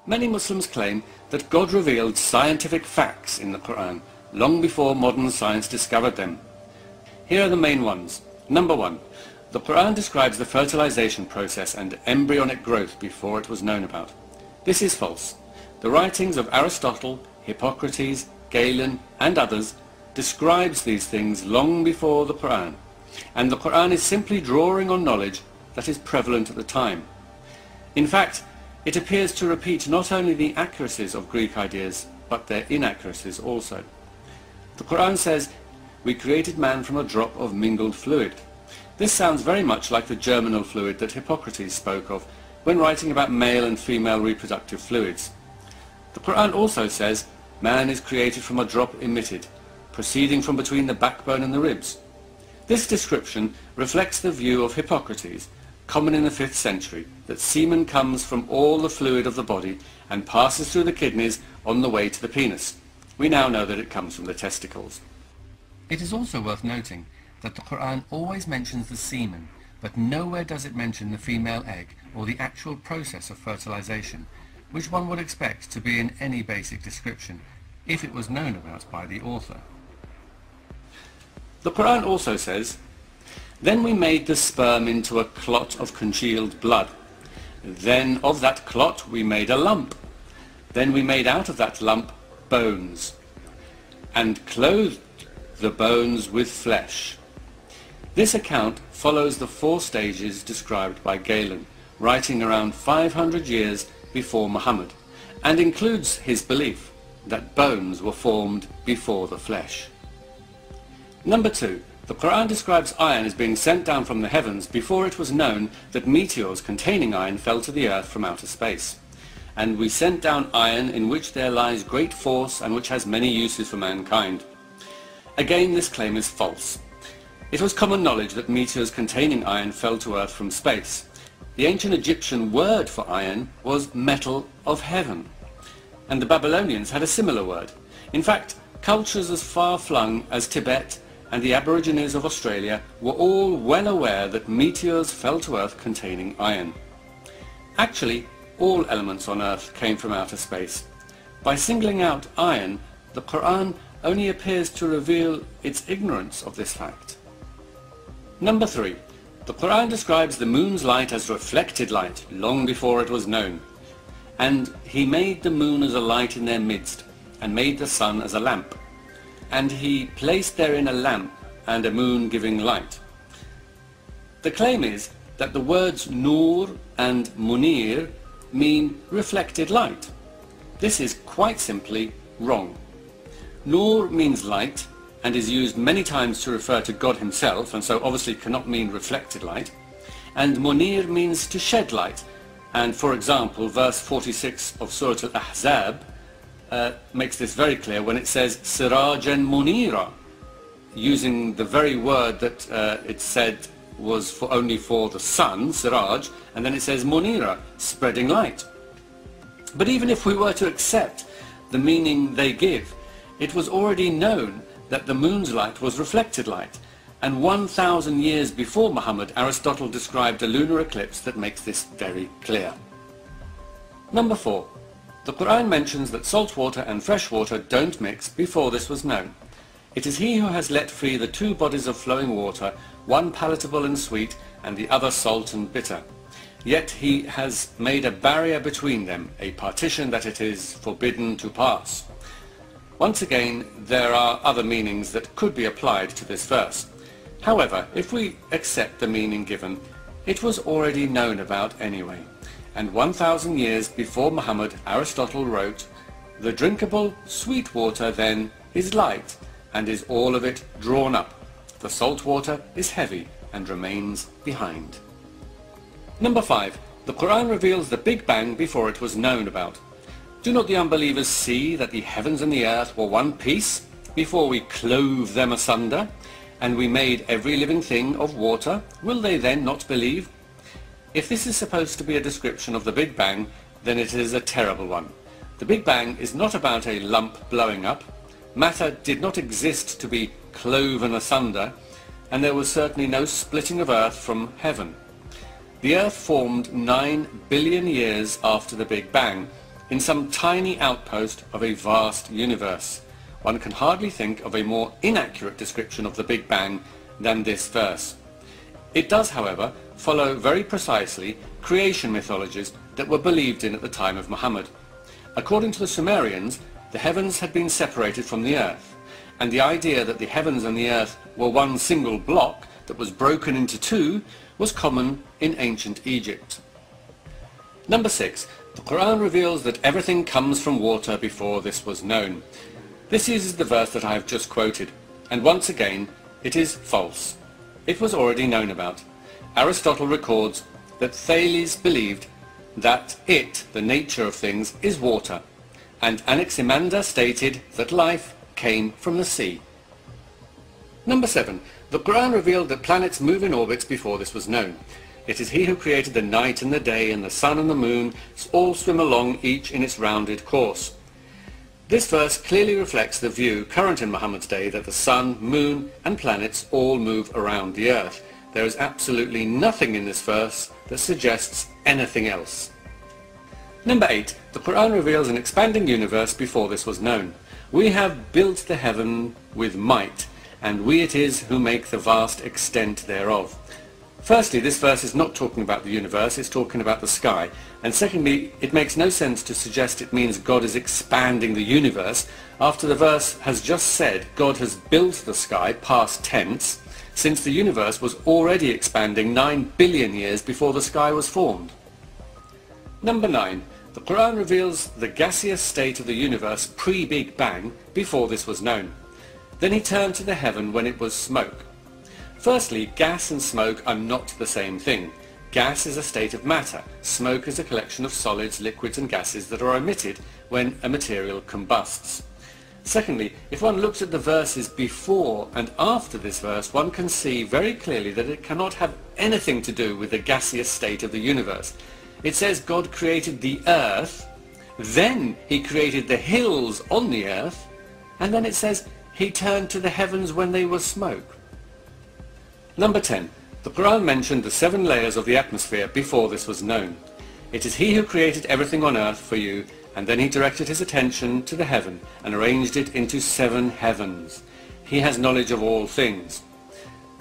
Many Muslims claim that God revealed scientific facts in the Quran long before modern science discovered them. Here are the main ones. Number 1. The Quran describes the fertilization process and embryonic growth before it was known about. This is false. The writings of Aristotle, Hippocrates, Galen and others describes these things long before the Quran, and the Quran is simply drawing on knowledge that is prevalent at the time. In fact, it appears to repeat not only the accuracies of Greek ideas, but their inaccuracies also. The Quran says, "We created man from a drop of mingled fluid." This sounds very much like the germinal fluid that Hippocrates spoke of when writing about male and female reproductive fluids. The Quran also says, "Man is created from a drop emitted, proceeding from between the backbone and the ribs." This description reflects the view of Hippocrates, common in the 5th century, that semen comes from all the fluid of the body and passes through the kidneys on the way to the penis. We now know that it comes from the testicles. It is also worth noting that the Quran always mentions the semen, but nowhere does it mention the female egg or the actual process of fertilization, which one would expect to be in any basic description, if it was known about by the author. The Quran also says, "Then we made the sperm into a clot of congealed blood. Then of that clot we made a lump. Then we made out of that lump bones, and clothed the bones with flesh." This account follows the 4 stages described by Galen, writing around 500 years before Muhammad, and includes his belief that bones were formed before the flesh. Number 2. The Quran describes iron as being sent down from the heavens before it was known that meteors containing iron fell to the earth from outer space. "And we sent down iron in which there lies great force and which has many uses for mankind." Again, this claim is false. It was common knowledge that meteors containing iron fell to earth from space. The ancient Egyptian word for iron was metal of heaven, and the Babylonians had a similar word. In fact, cultures as far-flung as Tibet and the Aborigines of Australia were all well aware that meteors fell to earth containing iron. Actually, all elements on earth came from outer space. By singling out iron, the Quran only appears to reveal its ignorance of this fact. Number 3. The Quran describes the moon's light as reflected light long before it was known. "And he made the moon as a light in their midst, and made the sun as a lamp. And he placed therein a lamp and a moon giving light." The claim is that the words nur and munir mean reflected light. This is quite simply wrong. Nur means light and is used many times to refer to God himself, and so obviously cannot mean reflected light. And munir means to shed light, and for example verse 46 of Surah Al-Ahzab makes this very clear when it says sirajan munira, using the very word that it said was only for the sun, siraj, and then it says munira, spreading light. But even if we were to accept the meaning they give, it was already known that the moon's light was reflected light, and 1,000 years before Muhammad, Aristotle described a lunar eclipse that makes this very clear. Number 4. The Quran mentions that salt water and fresh water don't mix before this was known. It is he who has let free the 2 bodies of flowing water, one palatable and sweet, and the other salt and bitter. Yet he has made a barrier between them, a partition that it is forbidden to pass. Once again, there are other meanings that could be applied to this verse. However, if we accept the meaning given, it was already known about anyway. And 1,000 years before Muhammad, Aristotle wrote, "The drinkable sweet water then is light, and is all of it drawn up. The salt water is heavy and remains behind." Number 5. The Quran reveals the Big Bang before it was known about. Do not the unbelievers see that the heavens and the earth were one piece before we clove them asunder, and we made every living thing of water? Will they then not believe? If this is supposed to be a description of the Big Bang, then it is a terrible one. The Big Bang is not about a lump blowing up. Matter did not exist to be cloven asunder, and there was certainly no splitting of earth from heaven. The earth formed 9 billion years after the Big Bang, in some tiny outpost of a vast universe. One can hardly think of a more inaccurate description of the Big Bang than this verse. It does, however, follow very precisely creation mythologies that were believed in at the time of Muhammad. According to the Sumerians, the heavens had been separated from the earth, and the idea that the heavens and the earth were one single block that was broken into two was common in ancient Egypt. Number 6. The Quran reveals that everything comes from water before this was known. This uses the verse that I have just quoted, and once again it is false. It was already known about. Aristotle records that Thales believed that the nature of things, is water, and Anaximander stated that life came from the sea. Number 7. The Quran revealed that planets move in orbits before this was known. It is he who created the night and the day, and the sun and the moon all swim along each in its rounded course. This verse clearly reflects the view current in Muhammad's day that the sun, moon and planets all move around the earth. There is absolutely nothing in this verse that suggests anything else. Number 8. The Quran reveals an expanding universe before this was known. We have built the heaven with might, and we it is who make the vast extent thereof. Firstly, this verse is not talking about the universe, it's talking about the sky. And secondly, it makes no sense to suggest it means God is expanding the universe after the verse has just said God has built the sky, past tense, since the universe was already expanding 9 billion years before the sky was formed. Number 9. The Quran reveals the gaseous state of the universe pre-Big Bang before this was known. Then he turned to the heaven when it was smoke. Firstly, gas and smoke are not the same thing. Gas is a state of matter. Smoke is a collection of solids, liquids and gases that are emitted when a material combusts. Secondly, if one looks at the verses before and after this verse, one can see very clearly that it cannot have anything to do with the gaseous state of the universe. It says God created the earth, then he created the hills on the earth, and then it says he turned to the heavens when they were smoke. Number 10. The Quran mentioned the 7 layers of the atmosphere before this was known. It is he who created everything on earth for you, and then he directed his attention to the heaven and arranged it into 7 heavens. He has knowledge of all things.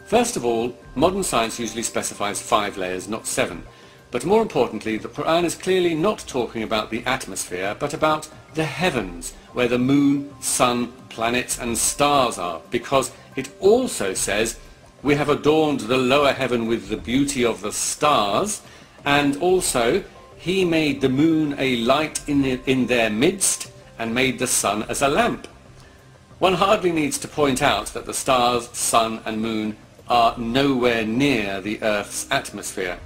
First of all, modern science usually specifies 5 layers, not 7. But more importantly, the Quran is clearly not talking about the atmosphere, but about the heavens, where the moon, sun, planets and stars are, because it also says, we have adorned the lower heaven with the beauty of the stars, and also he made the moon a light in their midst, and made the sun as a lamp. One hardly needs to point out that the stars, sun and moon are nowhere near the Earth's atmosphere.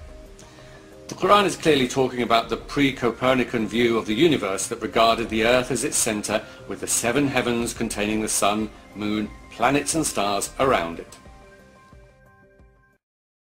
The Quran is clearly talking about the pre-Copernican view of the universe that regarded the Earth as its centre, with the 7 heavens containing the sun, moon, planets and stars around it.